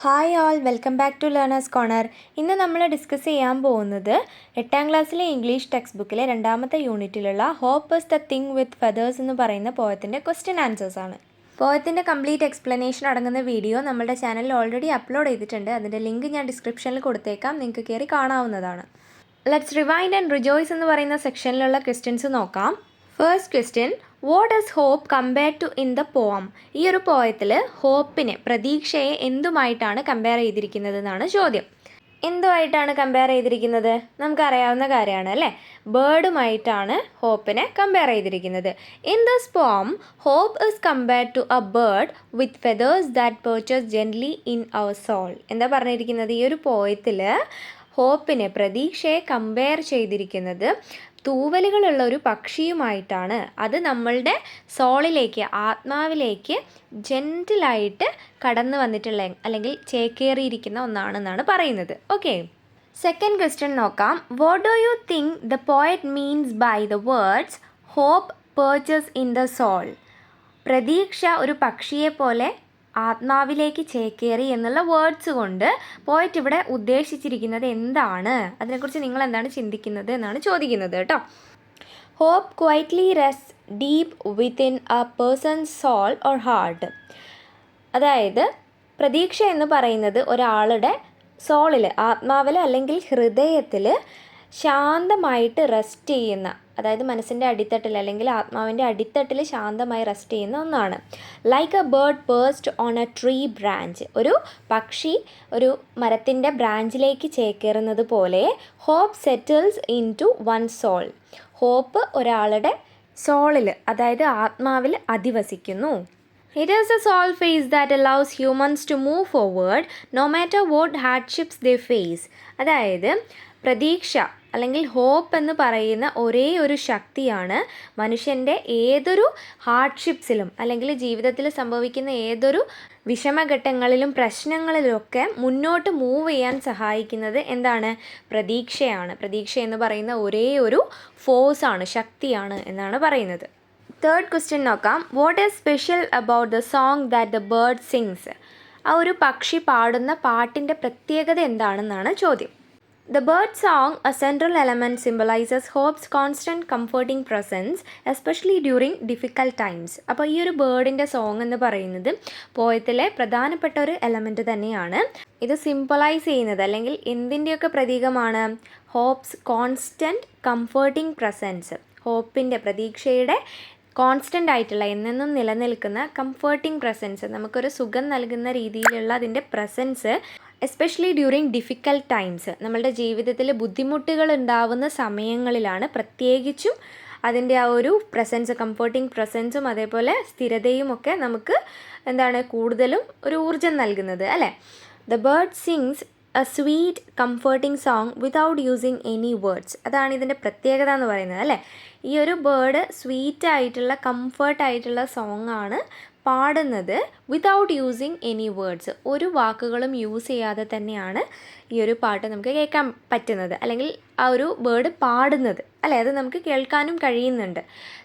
Hi all, welcome back to learners corner. ഇന്ന് നമ്മൾ discuss ചെയ്യാൻ പോകുന്നത് 8ാം ക്ലാസ്സിലെ ഇംഗ്ലീഷ് ടെക്സ്റ്റ് ബുക്കിലെ 2ാമത്തെ യൂണിറ്റിലുള്ള hope is the thing with feathers എന്ന് പറയുന്ന പോയത്തിൻ്റെ ക്വസ്റ്റ്യൻ ആൻസേഴ്സ് ആണ്. പോയത്തിൻ്റെ കംപ്ലീറ്റ് എക്സ്പ്ലനേഷൻ അടങ്ങുന്ന വീഡിയോ നമ്മുടെ ചാനലിൽ ഓൾറെഡി അപ്ലോഡ് ചെയ്തിട്ടുണ്ട്. അതിൻ്റെ ലിങ്ക് ഞാൻ ഡിസ്ക്രിപ്ഷനിൽ കൊടുത്തേക്കാം, നിങ്ങൾക്ക് കയറി കാണാവുന്നതാണ്. ലെറ്റ്സ് റിവൈൻഡ് ആൻഡ് റിജോയ്സ് എന്ന് പറയുന്ന സെക്ഷനിലുള്ള ക്വസ്റ്റ്യൻസ് നോക്കാം. First question, what is hope compared to in the poem? ഈ ഒരു പോയത്തിൽ ഹോപ്പിനെ, പ്രതീക്ഷയെ എന്തുമായിട്ടാണ് കമ്പയർ ചെയ്തിരിക്കുന്നത് എന്നാണ് ചോദ്യം. എന്തുമായിട്ടാണ് കമ്പയർ ചെയ്തിരിക്കുന്നത്? നമുക്കറിയാവുന്ന കാര്യമാണ് അല്ലേ, ബേർഡുമായിട്ടാണ് ഹോപ്പിനെ കമ്പയർ ചെയ്തിരിക്കുന്നത്. In this poem hope is compared to a bird with feathers that perches gently in our soul. എന്താ പറഞ്ഞിരിക്കുന്നത്? ഈ ഒരു പോയത്തിൽ ഹോപ്പിനെ, പ്രതീക്ഷയെ കമ്പയർ ചെയ്തിരിക്കുന്നത് തൂവലുകളുള്ള ഒരു പക്ഷിയുമായിട്ടാണ്. അത് നമ്മളുടെ സോളിലേക്ക്, ആത്മാവിലേക്ക് ജെൻറ്റിലായിട്ട് കടന്നു വന്നിട്ടുള്ള അല്ലെങ്കിൽ ചേക്കേറിയിരിക്കുന്ന ഒന്നാണെന്നാണ് പറയുന്നത്. ഓക്കെ, സെക്കൻഡ് ക്വസ്റ്റ്യൻ നോക്കാം. What do you think the poet means by the words hope perches in the soul? പ്രതീക്ഷ ഒരു പക്ഷിയെ പോലെ ആത്മാവിലേക്ക് ചേക്കേറി എന്നുള്ള വേർഡ്സ് കൊണ്ട് പോയിട്ട് ഇവിടെ ഉദ്ദേശിച്ചിരിക്കുന്നത് എന്താണ്? അതിനെക്കുറിച്ച് നിങ്ങൾ എന്താണ് ചിന്തിക്കുന്നത് എന്നാണ് ചോദിക്കുന്നത് കേട്ടോ. Hope quietly rest deep within a person's soul or heart. അതായത് പ്രതീക്ഷ എന്ന് പറയുന്നത് ഒരാളുടെ സോളിൽ, ആത്മാവിൽ അല്ലെങ്കിൽ ഹൃദയത്തിൽ ശാന്തമായിട്ട് റെസ്റ്റ് ചെയ്യുന്ന, അതായത് മനസ്സിൻ്റെ അടിത്തട്ടിൽ അല്ലെങ്കിൽ ആത്മാവിൻ്റെ അടിത്തട്ടിൽ ശാന്തമായി റെസ്റ്റ് ചെയ്യുന്ന ഒന്നാണ്. Like a bird perched on a tree branch. ഒരു പക്ഷി ഒരു മരത്തിൻ്റെ ബ്രാഞ്ചിലേക്ക് ചേക്കേറുന്നത് പോലെ hope settles into one soul. Hope ഒരാളുടെ സോളിൽ, അതായത് ആത്മാവിൽ അധിവസിക്കുന്നു. It is the soul phase that allows humans to move forward no matter what hardships they face. അതായത് പ്രതീക്ഷ അല്ലെങ്കിൽ ഹോപ്പ് എന്ന് പറയുന്ന ഒരേ ഒരു ശക്തിയാണ് മനുഷ്യൻ്റെ ഏതൊരു ഹാർഡ്ഷിപ്സിലും അല്ലെങ്കിൽ ജീവിതത്തിൽ സംഭവിക്കുന്ന ഏതൊരു വിഷമഘട്ടങ്ങളിലും പ്രശ്നങ്ങളിലുമൊക്കെ മുന്നോട്ട് മൂവ് ചെയ്യാൻ സഹായിക്കുന്നത്. എന്താണ്? പ്രതീക്ഷയാണ്. പ്രതീക്ഷ എന്ന് പറയുന്ന ഒരേ ഒരു ഫോഴ്സാണ്, ശക്തിയാണ് എന്നാണ് പറയുന്നത്. തേർഡ് ക്വസ്റ്റ്യൻ നോക്കാം. What is special about the song that the bird sings? ആ ഒരു പക്ഷി പാടുന്ന പാട്ടിൻ്റെ പ്രത്യേകത എന്താണെന്നാണ് ചോദ്യം. The bird song, a central element, symbolizes hope's constant comforting presence, especially during difficult times. അപ്പോൾ ഈ ഒരു ബേർഡിൻ്റെ സോങ് എന്ന് പറയുന്നത് പോയത്തിലെ പ്രധാനപ്പെട്ട ഒരു എലമെൻറ്റ് തന്നെയാണ്. ഇത് സിംബലൈസ് ചെയ്യുന്നത് അല്ലെങ്കിൽ എന്തിൻ്റെയൊക്കെ പ്രതീകമാണ്? Hope's constant comforting presence. ഹോപ്പിൻ്റെ, പ്രതീക്ഷയുടെ കോൺസ്റ്റൻ്റ് ആയിട്ടുള്ള, എന്നെന്നും നിലനിൽക്കുന്ന കംഫർട്ടിംഗ് പ്രസൻസ്, നമുക്കൊരു സുഖം നൽകുന്ന രീതിയിലുള്ള അതിൻ്റെ presence especially during difficult times, നമ്മളുടെ ജീവിതത്തിൽ ബുദ്ധിമുട്ടുകൾ ഉണ്ടാവുന്ന സമയങ്ങളിലാണ് പ്രത്യേകിച്ചും അതിൻ്റെ ആ ഒരു പ്രസൻസ്, കംഫർട്ടിംഗ് പ്രസൻസും അതേപോലെ സ്ഥിരതയും ഒക്കെ നമുക്ക് എന്താണ് കൂടുതലും ഒരു ഊർജ്ജം നൽകുന്നത് അല്ലേ. The bird sings A sweet comforting song without using any words. അതാണ് ഇതിൻ്റെ പ്രത്യേകത എന്ന് പറയുന്നത് അല്ലേ. ഈ ഒരു ബേർഡ് സ്വീറ്റായിട്ടുള്ള, കംഫർട്ടായിട്ടുള്ള സോങ്ങാണ് പാടുന്നത് വിതൗട്ട് യൂസിങ് എനി വേർഡ്സ്. ഒരു വാക്കുകളും യൂസ് ചെയ്യാതെ തന്നെയാണ് ഈ ഒരു പാട്ട് നമുക്ക് കേൾക്കാൻ പറ്റുന്നത്, അല്ലെങ്കിൽ ആ ഒരു ബേർഡ് പാടുന്നത് അല്ലേ. അത് നമുക്ക് കേൾക്കാനും കഴിയുന്നുണ്ട്.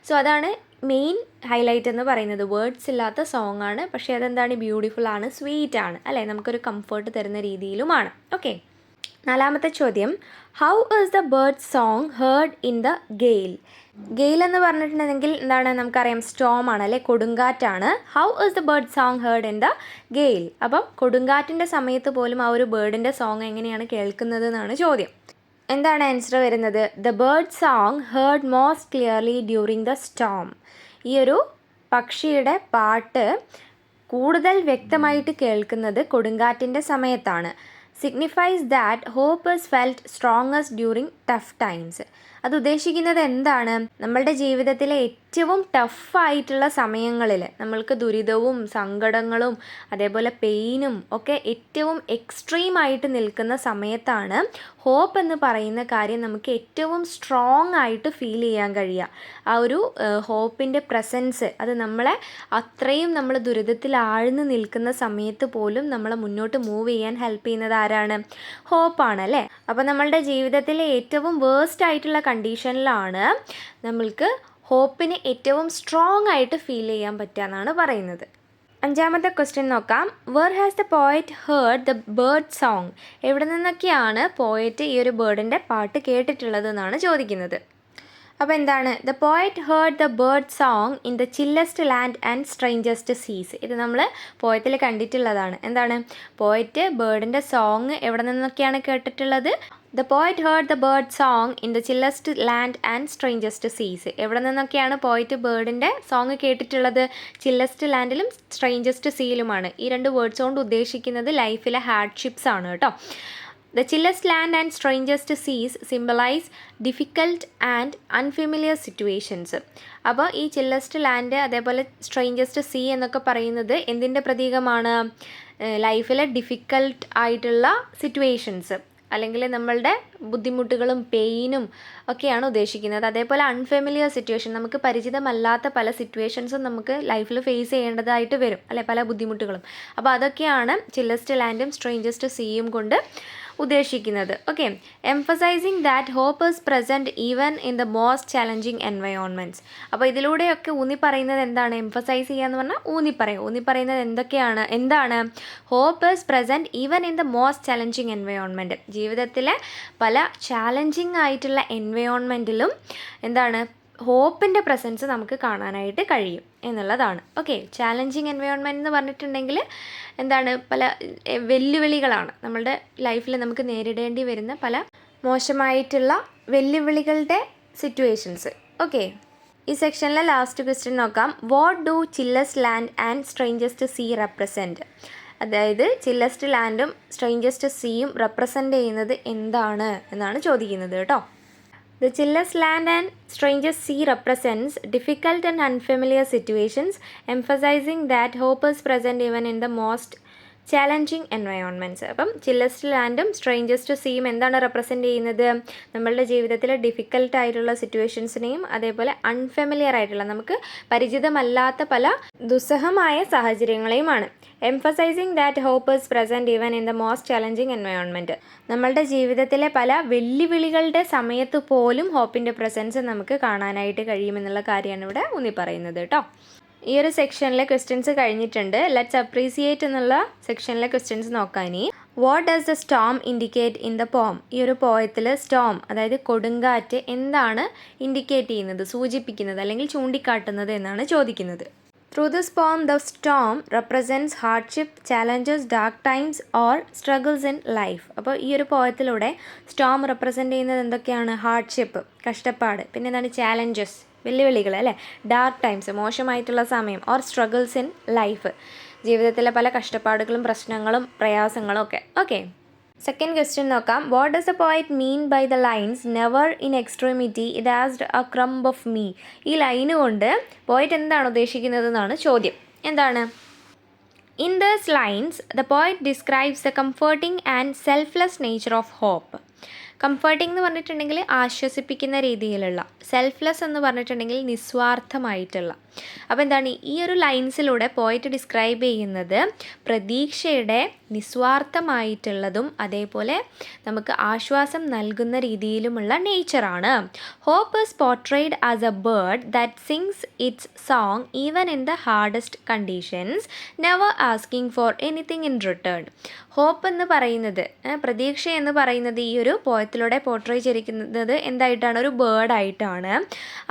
സോ അതാണ് മെയിൻ ഹൈലൈറ്റ് എന്ന് പറയുന്നത്. വേർഡ്സ് ഇല്ലാത്ത സോങ് ആണ്, പക്ഷേ അതെന്താണ്? ബ്യൂട്ടിഫുൾ ആണ്, സ്വീറ്റ് ആണ് അല്ലേ, നമുക്കൊരു കംഫർട്ട് തരുന്ന രീതിയിലുമാണ്. ഓക്കെ, നാലാമത്തെ ചോദ്യം. How is the bird song heard in the gale? Gale എന്ന് പറഞ്ഞിട്ടുണ്ടെങ്കിൽ എന്താണ്? നമുക്കറിയാം, സ്റ്റോം ആണ് അല്ലേ, കൊടുങ്കാറ്റാണ്. How is the bird song heard in the gale? അപ്പം കൊടുങ്കാറ്റിൻ്റെ സമയത്ത് പോലും ആ ഒരു ബേർഡിൻ്റെ സോങ് എങ്ങനെയാണ് കേൾക്കുന്നത് എന്നാണ് ചോദ്യം. എന്താണ് ആൻസർ വരുന്നത്? The bird song heard most clearly during the storm. ഈ ഒരു പക്ഷിയുടെ പാട്ട് കൂടുതൽ വ്യക്തമായിട്ട് കേൾക്കുന്നത് കൊടുങ്കാറ്റിൻ്റെ സമയത്താണ്. Signifies that hope is felt strongest during tough times. അത് ഉദ്ദേശിക്കുന്നത് എന്താണ്? നമ്മളുടെ ജീവിതത്തിലെ ഏറ്റവും ടഫായിട്ടുള്ള സമയങ്ങളിൽ, നമ്മൾക്ക് ദുരിതവും സങ്കടങ്ങളും അതേപോലെ പെയിനും ഒക്കെ ഏറ്റവും എക്സ്ട്രീമായിട്ട് നിൽക്കുന്ന സമയത്താണ് ഹോപ്പ് എന്ന് പറയുന്ന കാര്യം നമുക്ക് ഏറ്റവും സ്ട്രോങ് ആയിട്ട് ഫീൽ ചെയ്യാൻ കഴിയുക. ആ ഒരു ഹോപ്പിൻ്റെ പ്രസൻസ് അത് നമ്മളെ അത്രയും, നമ്മൾ ദുരിതത്തിൽ ആഴ്ന്ന് നിൽക്കുന്ന സമയത്ത് പോലും നമ്മളെ മുന്നോട്ട് മൂവ് ചെയ്യാൻ ഹെൽപ്പ് ചെയ്യുന്നത് ആരാണ്? ഹോപ്പാണ് അല്ലേ. അപ്പോൾ നമ്മളുടെ ജീവിതത്തിലെ ഏറ്റവും വേഴ്സ്റ്റ് ആയിട്ടുള്ള കണ്ടീഷനിലാണ് നമ്മൾക്ക് ഹോപ്പിനെ ഏറ്റവും സ്ട്രോങ് ആയിട്ട് ഫീൽ ചെയ്യാൻ പറ്റുക എന്നാണ് പറയുന്നത്. അഞ്ചാമത്തെ ക്വസ്റ്റ്യൻ നോക്കാം. Where has the poet heard the bird song? എവിടെ നിന്നൊക്കെയാണ് പോയറ്റ് ഈ ഒരു ബേർഡിൻ്റെ പാട്ട് കേട്ടിട്ടുള്ളത് എന്നാണ് ചോദിക്കുന്നത്. അപ്പോൾ എന്താണ്? The poet heard the bird song in the chillest land and strangest seas. ഇത് നമ്മൾ പോയത്തിൽ കണ്ടിട്ടുള്ളതാണ്. എന്താണ്? പോയറ്റ് ബേർഡിൻ്റെ സോങ് എവിടെ നിന്നൊക്കെയാണ് കേട്ടിട്ടുള്ളത്? The poet heard the bird song in the chillest land and strangest seas. എവിടെ നിന്നൊക്കെയാണ് പോയറ്റ് ബേർഡിൻ്റെ സോങ് കേട്ടിട്ടുള്ളത്? ചില്ലസ്റ്റ് ലാൻഡിലും സ്ട്രേഞ്ചസ്റ്റ് സീയിലുമാണ്. ഈ രണ്ട് വേർഡ്സ് കൊണ്ട് ഉദ്ദേശിക്കുന്നത് ലൈഫിലെ ഹാർഡ്ഷിപ്സ് ആണ് കേട്ടോ. The chillest land and strangest seas symbolize difficult and unfamiliar situations. അപ്പോൾ ഈ ചില്ലസ്റ്റ് ലാൻഡ് അതേപോലെ സ്ട്രേഞ്ചസ്റ്റ് സീ എന്നൊക്കെ പറയുന്നത് എന്തിൻ്റെ പ്രതീകമാണ്? ലൈഫിലെ ഡിഫിക്കൽട്ട് ആയിട്ടുള്ള സിറ്റുവേഷൻസ് അല്ലെങ്കിൽ നമ്മളുടെ ബുദ്ധിമുട്ടുകളും പെയിനും ഒക്കെയാണ് ഉദ്ദേശിക്കുന്നത്. അതേപോലെ അൺഫെമിലിയർ സിറ്റുവേഷൻ, നമുക്ക് പരിചിതമല്ലാത്ത പല സിറ്റുവേഷൻസും നമുക്ക് ലൈഫിൽ ഫേസ് ചെയ്യേണ്ടതായിട്ട് വരും അല്ലെ, പല ബുദ്ധിമുട്ടുകളും. അപ്പോൾ അതൊക്കെയാണ് ചില്ലസ്റ്റ് ലാൻഡും സ്ട്രേഞ്ചസ്റ്റ് സീയും കൊണ്ട് ഉദ്ദേശിക്കുന്നത്. Okay, emphasizing that hope is present even in the most challenging environments. അപ്പോൾ ഇതിലൂടെയൊക്കെ ഊന്നി പറയുന്നത് എന്താണ്? എംഫസൈസ് ചെയ്യുക എന്ന് പറഞ്ഞാൽ ഊന്നി പറയുന്നത് എന്താണ്? Hope is present even in the most challenging environment. ജീവിതത്തിലെ പല ചാലഞ്ചിങ് ആയിട്ടുള്ള എൻവയോൺമെൻറ്റിലും എന്താണ്? ഹോപ്പിൻ്റെ പ്രസൻസ് നമുക്ക് കാണാനായിട്ട് കഴിയും എന്നുള്ളതാണ്. ഓക്കെ, ചാലഞ്ചിങ് എൻവയോൺമെൻറ്റ് എന്ന് പറഞ്ഞിട്ടുണ്ടെങ്കിൽ എന്താണ്? പല വെല്ലുവിളികളാണ് നമ്മളുടെ ലൈഫിൽ നമുക്ക് നേരിടേണ്ടി വരുന്ന പല മോശമായിട്ടുള്ള വെല്ലുവിളികളുടെ സിറ്റുവേഷൻസ്. ഓക്കെ, ഈ സെക്ഷനിലെ ലാസ്റ്റ് ക്വസ്റ്റ്യൻ നോക്കാം. What do chillest land and strangest sea represent? അതായത് ചില്ലസ്റ്റ് ലാൻഡും സ്ട്രേഞ്ചസ്റ്റ് സീയും റെപ്രസെൻ്റ് ചെയ്യുന്നത് എന്താണ് എന്നാണ് ചോദിക്കുന്നത് കേട്ടോ. The chillest land and strangest sea represents difficult and unfamiliar situations, emphasizing that hope is present even in the most challenging environments. അപ്പം ചില്ലസ്റ്റ് ലാൻഡും strangest സീയും എന്താണ് represent ചെയ്യുന്നത്? നമ്മളുടെ ജീവിതത്തിൽ ഡിഫിക്കൽട്ടായിട്ടുള്ള സിറ്റുവേഷൻസിനെയും അതേപോലെ അൺഫെമിലിയർ ആയിട്ടുള്ള നമുക്ക് പരിചിതമല്ലാത്ത പല ദുസ്സഹമായ സാഹചര്യങ്ങളെയുമാണ്. Emphasizing that hope is present even in the most challenging environment. നമ്മളുടെ ജീവിതത്തിലെ പല വെല്ലുവിളികളുടെ സമയത്ത് പോലും ഹോപ്പിൻ്റെ പ്രസൻസ് നമുക്ക് കാണാനായിട്ട് കഴിയുമെന്നുള്ള കാര്യമാണ് ഇവിടെ ഊന്നി പറയുന്നത് കേട്ടോ. ഈ ഒരു സെക്ഷനിലെ ക്വസ്റ്റ്യൻസ് കഴിഞ്ഞിട്ടുണ്ട്. ലെറ്റ്സ് അപ്രീസിയേറ്റ് എന്നുള്ള സെക്ഷനിലെ ക്വസ്റ്റ്യൻസ് നോക്കാം. ഇനി what does the Storm indicate in the poem? ഈ ഒരു പോയത്തിൽ സ്റ്റോം അതായത് കൊടുങ്കാറ്റ് എന്താണ് ഇൻഡിക്കേറ്റ് ചെയ്യുന്നത്, സൂചിപ്പിക്കുന്നത് അല്ലെങ്കിൽ ചൂണ്ടിക്കാട്ടുന്നത് എന്നാണ് ചോദിക്കുന്നത്. ത്രൂ ദിസ് പോം the Storm represents hardship, challenges, dark times or struggles in life. അപ്പോൾ ഈ ഒരു പോയത്തിലൂടെ സ്റ്റോം റെപ്രസെൻറ്റ് ചെയ്യുന്നത് എന്തൊക്കെയാണ്? ഹാർഡ്ഷിപ്പ്, കഷ്ടപ്പാട്, പിന്നെ എന്താണ്? ചാലഞ്ചസ്, വെല്ലുവിളികൾ അല്ലേ, ഡാർക്ക് ടൈംസ്, മോശമായിട്ടുള്ള സമയം, ഓർ സ്ട്രഗിൾസ് ഇൻ ലൈഫ്, ജീവിതത്തിലെ പല കഷ്ടപ്പാടുകളും പ്രശ്നങ്ങളും പ്രയാസങ്ങളും ഒക്കെ. ഓക്കെ, സെക്കൻഡ് ക്വസ്റ്റ്യൻ നോക്കാം. What does the poet mean by the lines never in extremity it asked a crumb of me? ഈ ലൈന് കൊണ്ട് പോയറ്റ് എന്താണ് ഉദ്ദേശിക്കുന്നത് എന്നാണ് ചോദ്യം. എന്താണ്? In these lines the poet describes the comforting and selfless nature of hope. Comforting എന്ന് പറഞ്ഞിട്ടുണ്ടെങ്കിൽ ആശ്വസിപ്പിക്കുന്ന രീതിയിലുള്ള, സെൽഫ്ലെസ് എന്ന് പറഞ്ഞിട്ടുണ്ടെങ്കിൽ നിസ്വാർത്ഥമായിട്ടുള്ള. അപ്പോൾ എന്താണ് ഈ ഒരു ലൈൻസിലൂടെ പോയിട്ട് ഡിസ്ക്രൈബ് ചെയ്യുന്നത്? പ്രതീക്ഷയുടെ നിസ്വാർത്ഥമായിട്ടുള്ളതും അതേപോലെ നമുക്ക് ആശ്വാസം നൽകുന്ന രീതിയിലുമുള്ള നേച്ചറാണ്. Hope is portrayed as a bird that sings its song even in the hardest conditions, never asking for anything in return. Hope എന്ന് പറയുന്നത്, പ്രതീക്ഷ എന്ന് പറയുന്നത് ഈ ഒരു പോയത്തിലൂടെ പോർട്രേ ചെയ്തിരിക്കുന്നത് എന്തായിട്ടാണ്? ഒരു ബേർഡായിട്ടാണ്.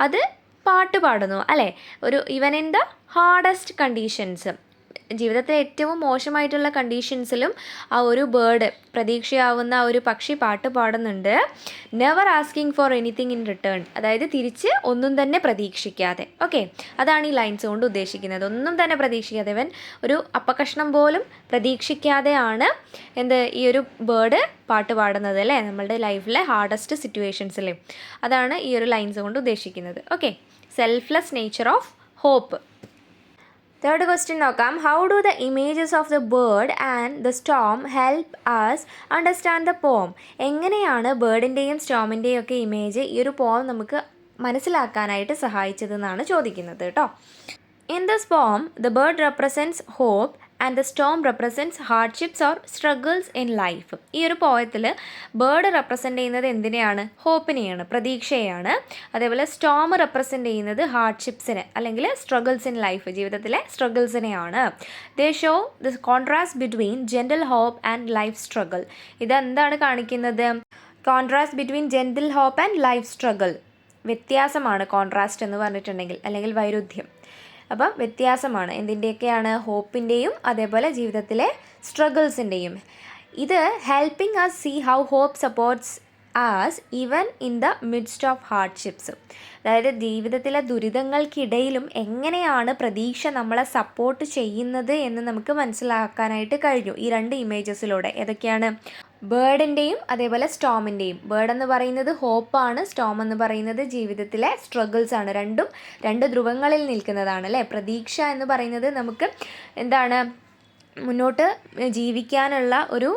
അത് പാട്ട് പാടുന്നു അല്ലേ, ഒരു even in the hardest conditions, ജീവിതത്തിലെ ഏറ്റവും മോശമായിട്ടുള്ള കണ്ടീഷൻസിലും ആ ഒരു ബേർഡ്, പ്രതീക്ഷയാവുന്ന ആ ഒരു പക്ഷി പാട്ട് പാടുന്നുണ്ട്. Never asking for anything in return, അതായത് തിരിച്ച് ഒന്നും തന്നെ പ്രതീക്ഷിക്കാതെ. ഓക്കെ, അതാണ് ഈ ലൈൻസ് കൊണ്ട് ഉദ്ദേശിക്കുന്നത്. ഒന്നും തന്നെ പ്രതീക്ഷിക്കാതെ, ഇവൻ ഒരു അപ്പക്കഷ്ണം പോലും പ്രതീക്ഷിക്കാതെയാണ് ഈ ഒരു ബേർഡ് പാട്ട് പാടുന്നത് അല്ലേ, നമ്മളുടെ ലൈഫിലെ ഹാർഡസ്റ്റ് സിറ്റുവേഷൻസിൽ. അതാണ് ഈ ഒരു ലൈൻസ് കൊണ്ട് ഉദ്ദേശിക്കുന്നത്. Okay, selfless nature of hope. Third question നോക്കാം. How do the images of the bird and the storm help us understand the poem? എങ്ങനെയാണ് ബേർഡിൻ്റെയും സ്റ്റോമിൻ്റെയും ഒക്കെ ഇമേജ് ഈ ഒരു പോം നമുക്ക് മനസ്സിലാക്കാനായിട്ട് സഹായിച്ചതെന്നാണ് ചോദിക്കുന്നത് കേട്ടോ. In this poem, the bird represents hope and the Storm represents hardships or struggles in life. ഈ ഒരു പോയത്തിൽ ബേർഡ് റെപ്രസെൻ്റ് ചെയ്യുന്നത് എന്തിനെയാണ്? ഹോപ്പിനെയാണ്, പ്രതീക്ഷയാണ്. അതേപോലെ സ്റ്റോം റെപ്രസെൻ്റ് ചെയ്യുന്നത് ഹാർഡ്ഷിപ്സിനെ അല്ലെങ്കിൽ സ്ട്രഗിൾസ് ഇൻ ലൈഫ്, ജീവിതത്തിലെ സ്ട്രഗിൾസിനെയാണ്. They show the contrast between gentle hope and life struggle. ഇതെന്താണ് കാണിക്കുന്നത്? Contrast between gentle hope and life struggle. വ്യത്യാസമാണ് കോൺട്രാസ്റ്റ് എന്ന് പറഞ്ഞിട്ടുണ്ടെങ്കിൽ, അല്ലെങ്കിൽ വൈരുദ്ധ്യം. അപ്പം വ്യത്യാസമാണ് എന്തിൻ്റെയൊക്കെയാണ്? ഹോപ്പിൻ്റെയും അതേപോലെ ജീവിതത്തിലെ സ്ട്രഗിൾസിൻ്റെയും. ഇത് helping us see how hope supports us even in the midst of hardships. അതായത് ജീവിതത്തിലെ ദുരിതങ്ങൾക്കിടയിലും എങ്ങനെയാണ് പ്രതീക്ഷ നമ്മളെ സപ്പോർട്ട് ചെയ്യുന്നത് എന്ന് നമുക്ക് മനസ്സിലാക്കാനായിട്ട് കഴിഞ്ഞു ഈ രണ്ട് ഇമേജസിലൂടെ. ഏതൊക്കെയാണ്? ബേർഡിൻ്റെയും അതേപോലെ സ്റ്റോമിൻ്റെയും. ബേർഡ് എന്ന് പറയുന്നത് ഹോപ്പാണ്, സ്റ്റോം എന്ന് പറയുന്നത് ജീവിതത്തിലെ സ്ട്രഗിൾസ് ആണ്. രണ്ടും രണ്ട് ധ്രുവങ്ങളിൽ നിൽക്കുന്നതാണ് അല്ലേ. പ്രതീക്ഷ എന്ന് പറയുന്നത് നമുക്ക് എന്താണ്? മുന്നോട്ട് ജീവിക്കാനുള്ള ഒരു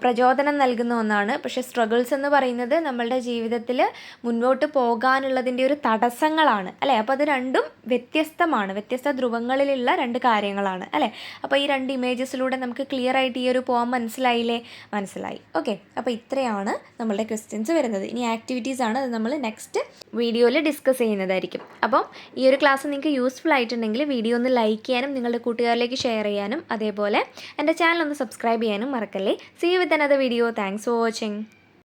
പ്രചോദനം നൽകുന്ന ഒന്നാണ്. പക്ഷേ സ്ട്രഗിൾസ് എന്ന് പറയുന്നത് നമ്മളുടെ ജീവിതത്തിൽ മുന്നോട്ട് പോകാനുള്ളതിൻ്റെ ഒരു തടസ്സങ്ങളാണ് അല്ലേ. അപ്പോൾ അത് രണ്ടും വ്യത്യസ്തമാണ്, വ്യത്യസ്ത ധ്രുവങ്ങളിലുള്ള രണ്ട് കാര്യങ്ങളാണ് അല്ലേ. അപ്പോൾ ഈ രണ്ട് ഇമേജസിലൂടെ നമുക്ക് ക്ലിയർ ആയിട്ട് ഈ ഒരു പോം മനസ്സിലായില്ലേ? മനസ്സിലായി. ഓക്കെ, അപ്പോൾ ഇത്രയാണ് നമ്മളുടെ ക്വസ്റ്റ്യൻസ് വരുന്നത്. ഇനി ആക്ടിവിറ്റീസ് ആണ്, അത് നമ്മൾ നെക്സ്റ്റ് വീഡിയോയിൽ ഡിസ്കസ് ചെയ്യുന്നതായിരിക്കും. അപ്പം ഈ ഒരു ക്ലാസ് നിങ്ങൾക്ക് യൂസ്ഫുൾ ആയിട്ടുണ്ടെങ്കിൽ വീഡിയോ ഒന്ന് ലൈക്ക് ചെയ്യാനും നിങ്ങളുടെ കൂട്ടുകാരിലേക്ക് ഷെയർ ചെയ്യാനും അതേപോലെ എൻ്റെ ചാനൽ ഒന്ന് സബ്സ്ക്രൈബ് ചെയ്യാനും മറക്കല്ലേ. See you with another video. Thanks for watching.